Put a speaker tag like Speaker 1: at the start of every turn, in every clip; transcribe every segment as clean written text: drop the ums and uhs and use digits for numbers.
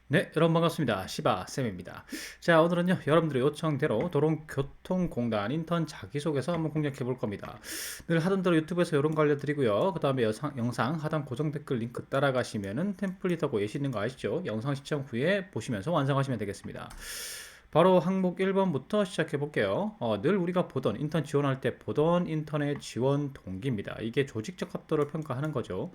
Speaker 1: 네, 여러분 반갑습니다. 시바쌤입니다. 자, 오늘은요, 여러분들의 요청대로 도로교통공단 인턴 자기소개서 한번 공략해 볼 겁니다. 늘 하던 대로 유튜브에서 이런 거 알려드리고요. 그 다음에 영상 하단 고정 댓글 링크 따라가시면은 템플릿하고 예시 있는 거 아시죠? 영상 시청 후에 보시면서 완성하시면 되겠습니다. 바로 항목 1번부터 시작해 볼게요. 늘 우리가 보던 인턴 지원할 때 보던 인턴의 지원 동기입니다. 이게 조직적 합도를 평가하는 거죠.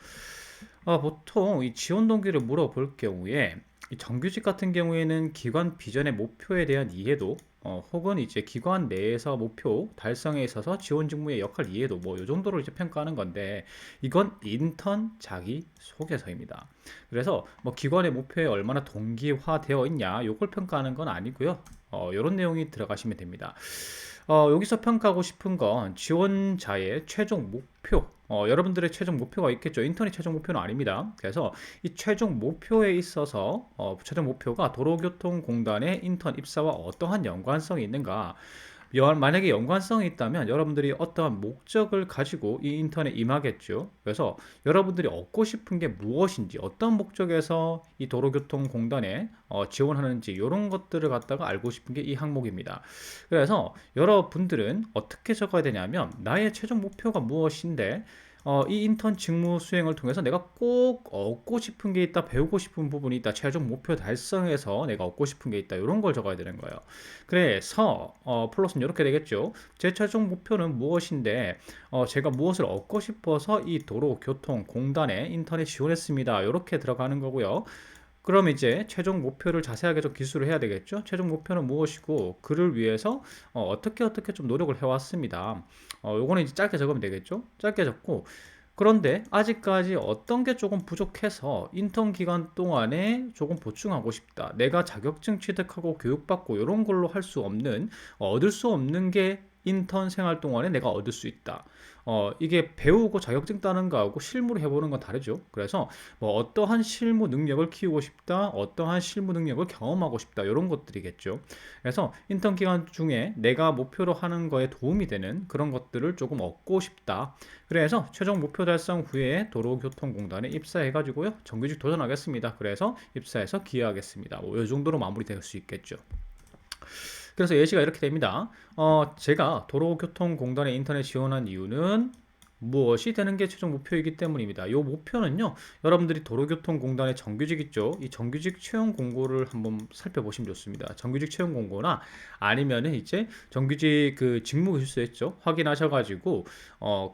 Speaker 1: 보통 이 지원 동기를 물어볼 경우에 이 정규직 같은 경우에는 기관 비전의 목표에 대한 이해도 혹은 이제 기관 내에서 목표 달성에 있어서 지원 직무의 역할 이해도 뭐 이 정도로 이제 평가하는 건데 이건 인턴 자기 소개서입니다. 그래서 뭐 기관의 목표에 얼마나 동기화되어 있냐 요걸 평가하는 건 아니고요. 이런 내용이 들어가시면 됩니다. 여기서 평가하고 싶은 건 지원자의 최종 목표. 여러분들의 최종 목표가 있겠죠. 인턴이 최종 목표는 아닙니다. 그래서 이 최종 목표에 있어서 최종 목표가 도로교통공단의 인턴 입사와 어떠한 연관성이 있는가. 만약에 연관성이 있다면 여러분들이 어떠한 목적을 가지고 이 인턴에 임하겠죠. 그래서 여러분들이 얻고 싶은 게 무엇인지, 어떤 목적에서 이 도로교통공단에 지원하는지 이런 것들을 갖다가 알고 싶은 게 이 항목입니다. 그래서 여러분들은 어떻게 적어야 되냐면 나의 최종 목표가 무엇인데 이 인턴 직무 수행을 통해서 내가 꼭 얻고 싶은 게 있다, 배우고 싶은 부분이 있다, 최종 목표 달성해서 내가 얻고 싶은 게 있다, 이런 걸 적어야 되는 거예요. 그래서 플러스는 이렇게 되겠죠. 제 최종 목표는 무엇인데 제가 무엇을 얻고 싶어서 이 도로교통공단에 인턴에 지원했습니다. 이렇게 들어가는 거고요. 그럼 이제 최종 목표를 자세하게 좀 기술을 해야 되겠죠. 최종 목표는 무엇이고 그를 위해서 어떻게 좀 노력을 해왔습니다. 요거는 이제 짧게 적으면 되겠죠. 짧게 적고 그런데 아직까지 어떤 게 조금 부족해서 인턴 기간 동안에 조금 보충하고 싶다. 내가 자격증 취득하고 교육받고 이런 걸로 할 수 없는 얻을 수 없는 게 인턴 생활 동안에 내가 얻을 수 있다. 이게 배우고 자격증 따는 거하고 실무를 해보는 건 다르죠. 그래서 뭐 어떠한 실무 능력을 키우고 싶다, 어떠한 실무 능력을 경험하고 싶다, 이런 것들이겠죠. 그래서 인턴 기간 중에 내가 목표로 하는 거에 도움이 되는 그런 것들을 조금 얻고 싶다. 그래서 최종 목표 달성 후에 도로교통공단에 입사해가지고요, 정규직 도전하겠습니다. 그래서 입사해서 기여하겠습니다. 뭐 이 정도로 마무리될 수 있겠죠. 그래서 예시가 이렇게 됩니다. 제가 도로교통공단에 인터넷 지원한 이유는 무엇이 되는 게 최종 목표이기 때문입니다. 이 목표는요, 여러분들이 도로교통공단의 정규직 있죠? 이 정규직 채용 공고를 한번 살펴보시면 좋습니다. 정규직 채용 공고나 아니면은 이제 정규직 그 직무 교수서 있죠? 확인하셔가지고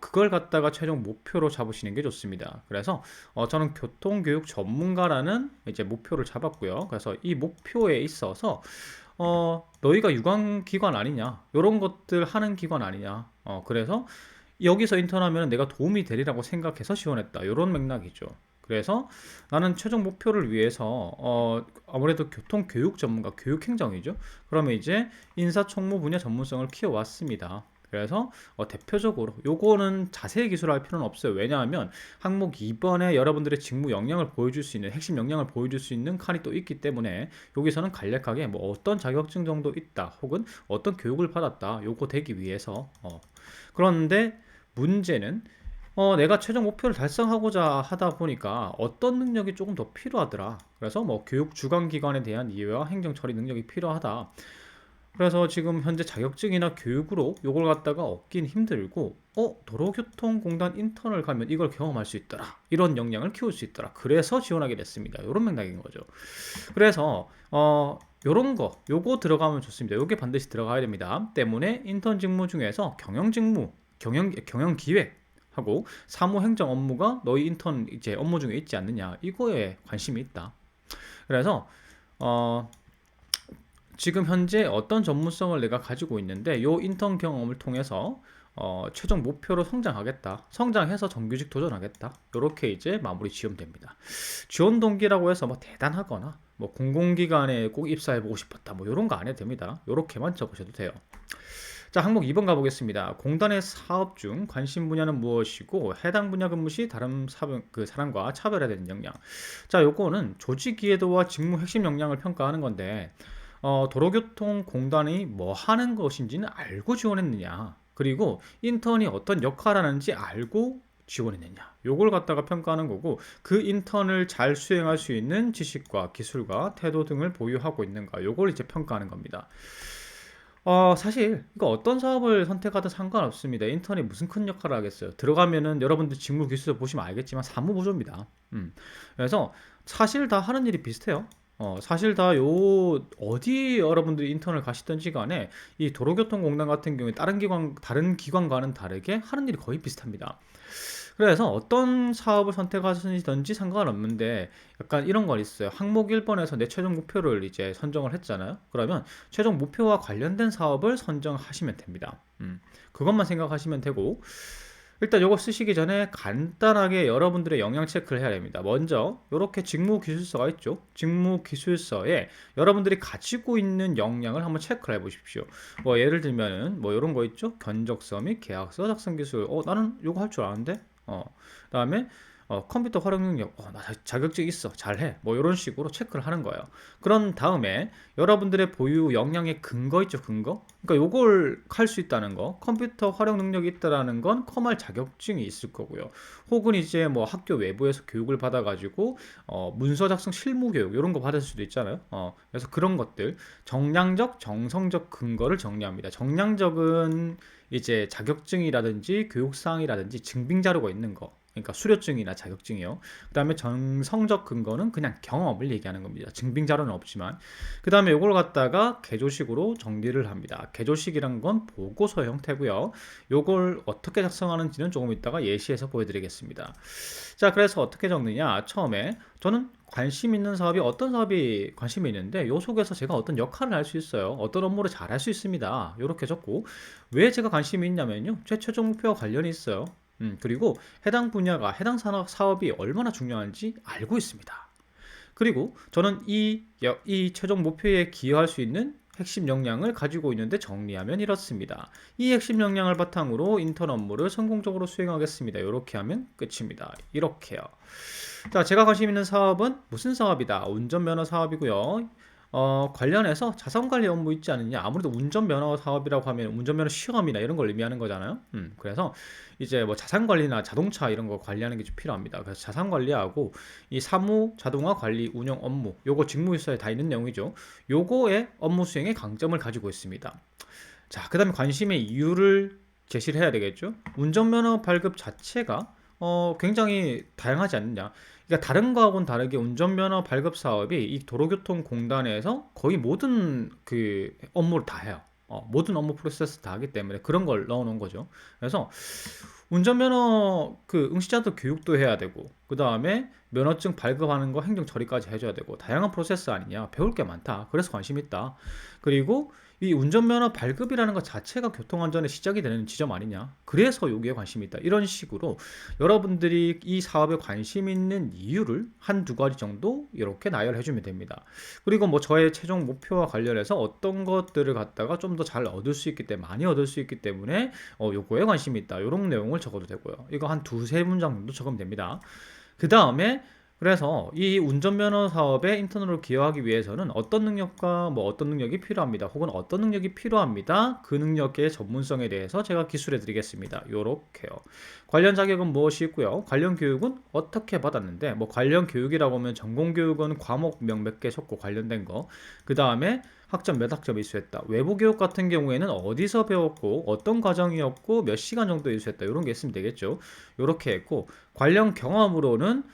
Speaker 1: 그걸 갖다가 최종 목표로 잡으시는 게 좋습니다. 그래서 저는 교통교육 전문가라는 이제 목표를 잡았고요. 그래서 이 목표에 있어서 너희가 유관기관 아니냐, 이런 것들 하는 기관 아니냐. 그래서 여기서 인턴하면 내가 도움이 되리라고 생각해서 지원했다, 이런 맥락이죠. 그래서 나는 최종 목표를 위해서 아무래도 교통교육 전문가, 교육행정이죠. 그러면 이제 인사총무 분야 전문성을 키워왔습니다. 그래서 대표적으로 요거는 자세히 기술할 필요는 없어요. 왜냐하면 항목 2번에 여러분들의 직무 역량을 보여줄 수 있는, 핵심 역량을 보여줄 수 있는 칸이 또 있기 때문에 여기서는 간략하게 뭐 어떤 자격증 정도 있다, 혹은 어떤 교육을 받았다, 요거 되기 위해서 그런데 문제는 내가 최종 목표를 달성하고자 하다 보니까 어떤 능력이 조금 더 필요하더라. 그래서 뭐 교육 주관 기관에 대한 이해와 행정 처리 능력이 필요하다. 그래서 지금 현재 자격증이나 교육으로 요걸 갖다가 얻긴 힘들고 도로교통공단 인턴을 가면 이걸 경험할 수 있더라, 이런 역량을 키울 수 있더라, 그래서 지원하게 됐습니다, 이런 맥락인 거죠. 그래서 요런 거 요거 들어가면 좋습니다. 요게 반드시 들어가야 됩니다. 때문에 인턴 직무 중에서 경영 직무, 경영 기획 하고 사무행정 업무가 너희 인턴 이제 업무 중에 있지 않느냐, 이거에 관심이 있다. 그래서 지금 현재 어떤 전문성을 내가 가지고 있는데 요 인턴 경험을 통해서 최종 목표로 성장하겠다, 성장해서 정규직 도전하겠다, 이렇게 이제 마무리 지으면 됩니다. 지원 동기라고 해서 뭐 대단하거나 뭐 공공기관에 꼭 입사해보고 싶었다, 뭐 이런 거 안 해도 됩니다. 이렇게만 적으셔도 돼요. 자, 항목 2번 가보겠습니다. 공단의 사업 중 관심 분야는 무엇이고 해당 분야 근무 시 다른 사람과 차별화되는 역량. 자, 요거는 조직 이해도와 직무 핵심 역량을 평가하는 건데 도로교통공단이 뭐 하는 것인지는 알고 지원했느냐, 그리고 인턴이 어떤 역할을 하는지 알고 지원했느냐, 요걸 갖다가 평가하는 거고, 그 인턴을 잘 수행할 수 있는 지식과 기술과 태도 등을 보유하고 있는가, 요걸 이제 평가하는 겁니다. 사실 이거 어떤 사업을 선택하든 상관없습니다. 인턴이 무슨 큰 역할을 하겠어요. 들어가면은 여러분들 직무 기술서 보시면 알겠지만 사무보조입니다. 그래서 사실 다 하는 일이 비슷해요. 사실 다 어디 여러분들이 인턴을 가시든지 간에 이 도로교통공단 같은 경우에 다른 기관과는 다르게 하는 일이 거의 비슷합니다. 그래서 어떤 사업을 선택하시든지 상관없는데, 약간 이런 건 있어요. 항목 1번에서 내 최종 목표를 이제 선정을 했잖아요. 그러면 최종 목표와 관련된 사업을 선정하시면 됩니다. 그것만 생각하시면 되고, 일단 이거 쓰시기 전에 간단하게 여러분들의 역량 체크를 해야 됩니다. 먼저 이렇게 직무 기술서가 있죠. 직무 기술서에 여러분들이 가지고 있는 역량을 한번 체크를 해 보십시오. 뭐 예를 들면은 뭐 이런 거 있죠. 견적서 및 계약서 작성 기술. 나는 이거 할 줄 아는데. 그다음에 컴퓨터 활용 능력, 나 자격증 있어, 잘해, 뭐 이런 식으로 체크를 하는 거예요. 그런 다음에 여러분들의 보유 역량의 근거 있죠, 근거. 그러니까 요걸 할 수 있다는 거, 컴퓨터 활용 능력이 있다라는 건 컴할 자격증이 있을 거고요. 혹은 이제 뭐 학교 외부에서 교육을 받아가지고 문서 작성 실무 교육 이런 거 받을 수도 있잖아요. 그래서 그런 것들, 정량적, 정성적 근거를 정리합니다. 정량적은 이제 자격증이라든지 교육사항이라든지 증빙 자료가 있는 거, 그러니까 수료증이나 자격증이요. 그 다음에 정성적 근거는 그냥 경험을 얘기하는 겁니다. 증빙 자료는 없지만. 그 다음에 이걸 갖다가 개조식으로 정리를 합니다. 개조식이란 건 보고서 형태고요. 이걸 어떻게 작성하는지는 조금 이따가 예시해서 보여드리겠습니다. 자, 그래서 어떻게 적느냐. 처음에 저는 관심 있는 사업이 어떤 사업이 관심이 있는데, 요 속에서 제가 어떤 역할을 할 수 있어요. 어떤 업무를 잘 할 수 있습니다. 이렇게 적고, 왜 제가 관심이 있냐면요. 제 최종 목표와 관련이 있어요. 그리고 해당 분야가, 해당 사업이 얼마나 중요한지 알고 있습니다. 그리고 저는 이 최종 목표에 기여할 수 있는 핵심 역량을 가지고 있는데, 정리하면 이렇습니다. 이 핵심 역량을 바탕으로 인턴 업무를 성공적으로 수행하겠습니다. 이렇게 하면 끝입니다. 이렇게요. 자, 제가 관심 있는 사업은 무슨 사업이다? 운전면허 사업이고요. 관련해서 자산관리 업무 있지 않느냐. 아무래도 운전면허 사업이라고 하면 운전면허 시험이나 이런 걸 의미하는 거잖아요. 그래서 이제 뭐 자산관리나 자동차 이런 거 관리하는 게 좀 필요합니다. 그래서 자산관리하고 이 사무, 자동화 관리, 운영 업무, 요거 직무일서에 다 있는 내용이죠. 요거의 업무 수행에 강점을 가지고 있습니다. 자, 그 다음에 관심의 이유를 제시를 해야 되겠죠. 운전면허 발급 자체가 굉장히 다양하지 않느냐. 그러니까 다른 거하고는 다르게 운전면허 발급 사업이 이 도로교통공단에서 거의 모든 그 업무를 다 해요. 모든 업무 프로세스 다 하기 때문에 그런 걸 넣어 놓은 거죠. 그래서 운전면허 그 응시자도 교육도 해야 되고, 그 다음에 면허증 발급하는 거 행정 처리까지 해줘야 되고, 다양한 프로세스 아니냐. 배울 게 많다. 그래서 관심 있다. 그리고 이 운전면허 발급이라는 것 자체가 교통안전의 시작이 되는 지점 아니냐. 그래서 여기에 관심이 있다. 이런 식으로 여러분들이 이 사업에 관심 있는 이유를 한두 가지 정도 이렇게 나열해 주면 됩니다. 그리고 뭐 저의 최종 목표와 관련해서 어떤 것들을 갖다가 좀 더 잘 얻을 수 있기 때문에, 많이 얻을 수 있기 때문에 요거에 관심이 있다. 이런 내용을 적어도 되고요. 이거 한 두세 문장 정도 적으면 됩니다. 그 다음에 그래서 이 운전면허 사업에 인턴으로 기여하기 위해서는 어떤 능력과 뭐 어떤 능력이 필요합니다. 혹은 어떤 능력이 필요합니다. 그 능력의 전문성에 대해서 제가 기술해 드리겠습니다. 요렇게요. 관련 자격은 무엇이 있고요. 관련 교육은 어떻게 받았는데, 뭐 관련 교육이라고 하면 전공 교육은 과목명 몇 개 적고 관련된 거. 그 다음에 학점 몇 학점 이수했다. 외부 교육 같은 경우에는 어디서 배웠고 어떤 과정이었고 몇 시간 정도 이수했다. 이런 게 있으면 되겠죠. 이렇게 했고, 관련 경험으로는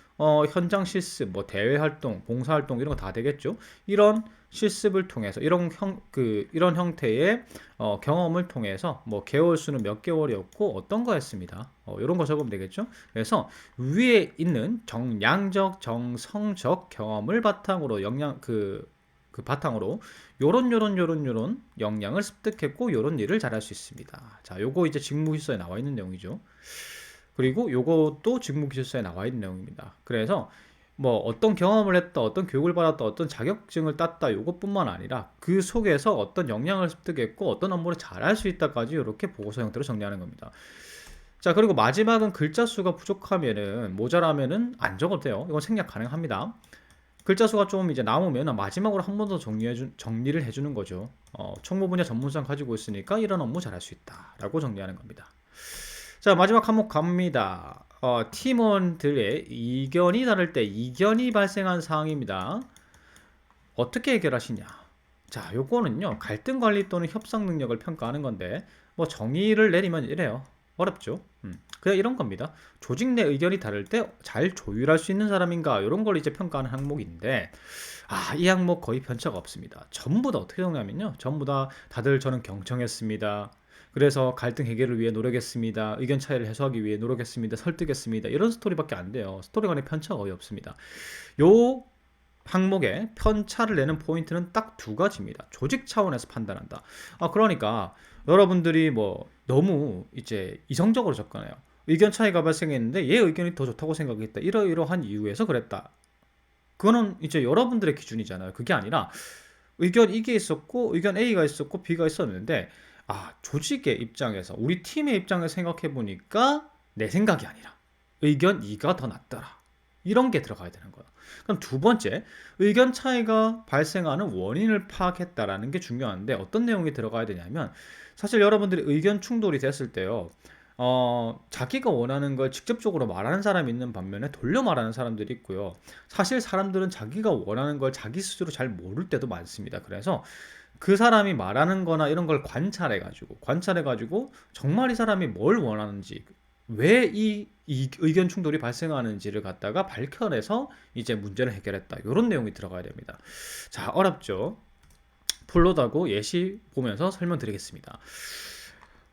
Speaker 1: 현장 실습, 뭐 대외 활동, 봉사 활동 이런 거 다 되겠죠. 이런 실습을 통해서 이런 형태의 경험을 통해서 뭐 개월 수는 몇 개월이었고 어떤 거 했습니다. 이런 거 적으면 되겠죠. 그래서 위에 있는 정량적, 정성적 경험을 바탕으로 바탕으로 요런 역량을 습득했고 요런 일을 잘할 수 있습니다. 자, 요거 이제 직무기술서에 나와 있는 내용이죠. 그리고 요것도 직무기술서에 나와 있는 내용입니다. 그래서 뭐 어떤 경험을 했다, 어떤 교육을 받았다, 어떤 자격증을 땄다, 요것뿐만 아니라 그 속에서 어떤 역량을 습득했고 어떤 업무를 잘할 수 있다까지 이렇게 보고서 형태로 정리하는 겁니다. 자, 그리고 마지막은 글자 수가 부족하면은, 모자라면은 안 적어도 돼요. 이건 생략 가능합니다. 글자 수가 좀 이제 남으면 마지막으로 한 번 더 정리를 해주는 거죠. 총무 분야 전문성 가지고 있으니까 이런 업무 잘할 수 있다 라고 정리하는 겁니다. 자, 마지막 항목 갑니다. 팀원들의 의견이 다를 때 이견이 발생한 상황입니다. 어떻게 해결하시냐? 자, 요거는요, 갈등 관리 또는 협상 능력을 평가하는 건데, 뭐 정의를 내리면 이래요. 어렵죠? 그냥 이런 겁니다. 조직 내 의견이 다를 때 잘 조율할 수 있는 사람인가, 이런 걸 이제 평가하는 항목인데, 이 항목 거의 편차가 없습니다. 전부 다 어떻게 되냐면요, 전부 다 다들 저는 경청했습니다. 그래서 갈등 해결을 위해 노력했습니다. 의견 차이를 해소하기 위해 노력했습니다. 설득했습니다. 이런 스토리밖에 안 돼요. 스토리 간의 편차가 거의 없습니다. 요 항목에 편차를 내는 포인트는 딱 두 가지입니다. 조직 차원에서 판단한다. 그러니까 여러분들이 뭐 너무 이제 이성적으로 접근해요. 의견 차이가 발생했는데 얘 의견이 더 좋다고 생각했다. 이러이러한 이유에서 그랬다. 그거는 이제 여러분들의 기준이잖아요. 그게 아니라 의견 이게 있었고 의견 A가 있었고 B가 있었는데 조직의 입장에서 우리 팀의 입장에서 생각해 보니까 내 생각이 아니라 의견 E가 더 낫더라. 이런 게 들어가야 되는 거예요. 그럼 두 번째, 의견 차이가 발생하는 원인을 파악했다라는 게 중요한데 어떤 내용이 들어가야 되냐면 사실 여러분들이 의견 충돌이 됐을 때요. 자기가 원하는 걸 직접적으로 말하는 사람이 있는 반면에 돌려 말하는 사람들이 있고요. 사실 사람들은 자기가 원하는 걸 자기 스스로 잘 모를 때도 많습니다. 그래서 그 사람이 말하는 거나 이런 걸 관찰해가지고 정말 이 사람이 뭘 원하는지 왜 이 의견 충돌이 발생하는지를 갖다가 밝혀내서 이제 문제를 해결했다. 이런 내용이 들어가야 됩니다. 자, 어렵죠? 플롯하고 예시 보면서 설명드리겠습니다.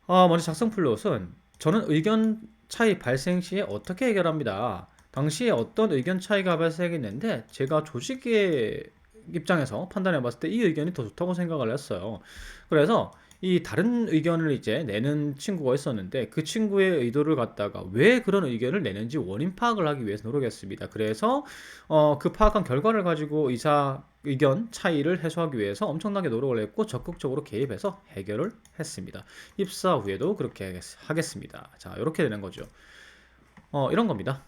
Speaker 1: 먼저 작성 플롯은 저는 의견 차이 발생 시에 어떻게 해결합니다. 당시에 어떤 의견 차이가 발생했는데 제가 조직의 입장에서 판단해 봤을 때 이 의견이 더 좋다고 생각을 했어요. 그래서 이 다른 의견을 이제 내는 친구가 있었는데 그 친구의 의도를 갖다가 왜 그런 의견을 내는지 원인 파악을 하기 위해서 노력했습니다. 그래서 그 파악한 결과를 가지고 이사 의견 차이를 해소하기 위해서 엄청나게 노력을 했고 적극적으로 개입해서 해결을 했습니다. 입사 후에도 그렇게 하겠습니다. 자, 이렇게 되는 거죠. 이런 겁니다.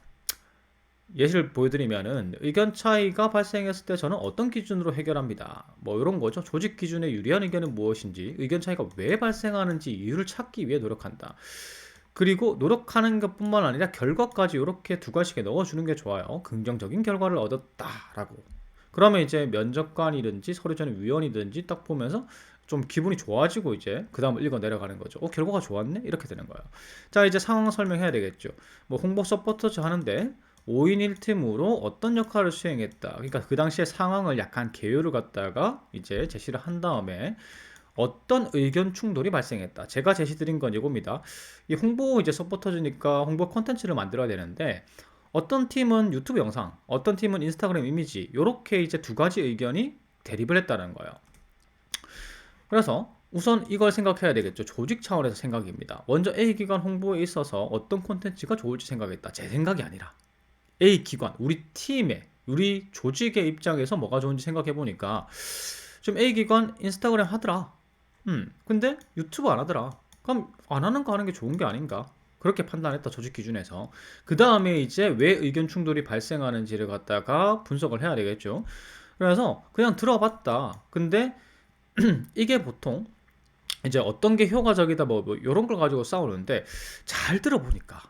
Speaker 1: 예시를 보여드리면은 의견 차이가 발생했을 때 저는 어떤 기준으로 해결합니다. 뭐 이런 거죠. 조직 기준에 유리한 의견은 무엇인지, 의견 차이가 왜 발생하는지 이유를 찾기 위해 노력한다. 그리고 노력하는 것뿐만 아니라 결과까지 이렇게 두 가지에 넣어주는 게 좋아요. 긍정적인 결과를 얻었다라고. 그러면 이제 면접관이든지 서류전의 위원이든지 딱 보면서 좀 기분이 좋아지고 이제 그 다음을 읽어 내려가는 거죠. 결과가 좋았네? 이렇게 되는 거예요. 자, 이제 상황 설명해야 되겠죠. 뭐 홍보 서포터즈 하는데 5인 1팀으로 어떤 역할을 수행했다. 그러니까 그 당시에 상황을 약간 개요를 갖다가 이제 제시를 한 다음에 어떤 의견 충돌이 발생했다. 제가 제시드린 건 이겁니다. 이 홍보 이제 서포터즈니까 홍보 콘텐츠를 만들어야 되는데 어떤 팀은 유튜브 영상, 어떤 팀은 인스타그램 이미지 이렇게 이제 두 가지 의견이 대립을 했다는 거예요. 그래서 우선 이걸 생각해야 되겠죠. 조직 차원에서 생각입니다. 먼저 A 기관 홍보에 있어서 어떤 콘텐츠가 좋을지 생각했다. 제 생각이 아니라 A 기관, 우리 팀의, 우리 조직의 입장에서 뭐가 좋은지 생각해 보니까 좀 A 기관 인스타그램 하더라. 근데 유튜브 안 하더라. 그럼 안 하는 거 하는 게 좋은 게 아닌가? 그렇게 판단했다, 조직 기준에서. 그 다음에 이제 왜 의견 충돌이 발생하는지를 갖다가 분석을 해야 되겠죠. 그래서 그냥 들어봤다. 근데 이게 보통 이제 어떤 게 효과적이다 뭐 이런 걸 가지고 싸우는데 잘 들어보니까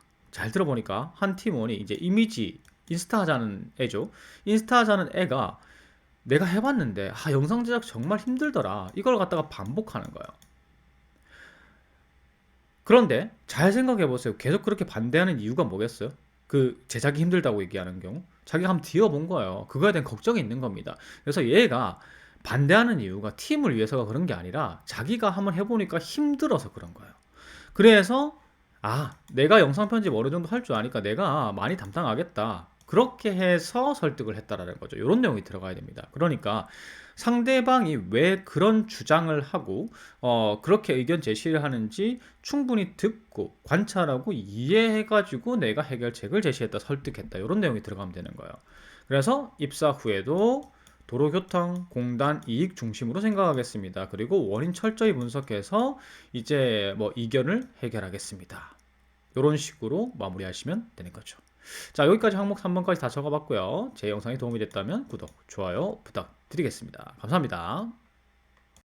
Speaker 1: 한 팀원이 이제 이미지 인스타 하자는 애죠. 인스타 하자는 애가 내가 해봤는데 영상 제작 정말 힘들더라. 이걸 갖다가 반복하는 거예요. 그런데 잘 생각해 보세요. 계속 그렇게 반대하는 이유가 뭐겠어요? 그 제작이 힘들다고 얘기하는 경우 자기가 한번 뒤어본 거예요. 그거에 대한 걱정이 있는 겁니다. 그래서 얘가 반대하는 이유가 팀을 위해서가 그런 게 아니라 자기가 한번 해보니까 힘들어서 그런 거예요. 그래서 내가 영상 편집 어느 정도 할 줄 아니까 내가 많이 담당하겠다. 그렇게 해서 설득을 했다라는 거죠. 이런 내용이 들어가야 됩니다. 그러니까 상대방이 왜 그런 주장을 하고 그렇게 의견 제시를 하는지 충분히 듣고 관찰하고 이해해가지고 내가 해결책을 제시했다, 설득했다. 이런 내용이 들어가면 되는 거예요. 그래서 입사 후에도 도로교통공단 이익 중심으로 생각하겠습니다. 그리고 원인 철저히 분석해서 이제 뭐 이견을 해결하겠습니다. 이런 식으로 마무리하시면 되는 거죠. 자, 여기까지 항목 3번까지 다 적어봤고요. 제 영상이 도움이 됐다면 구독, 좋아요 부탁드리겠습니다. 감사합니다.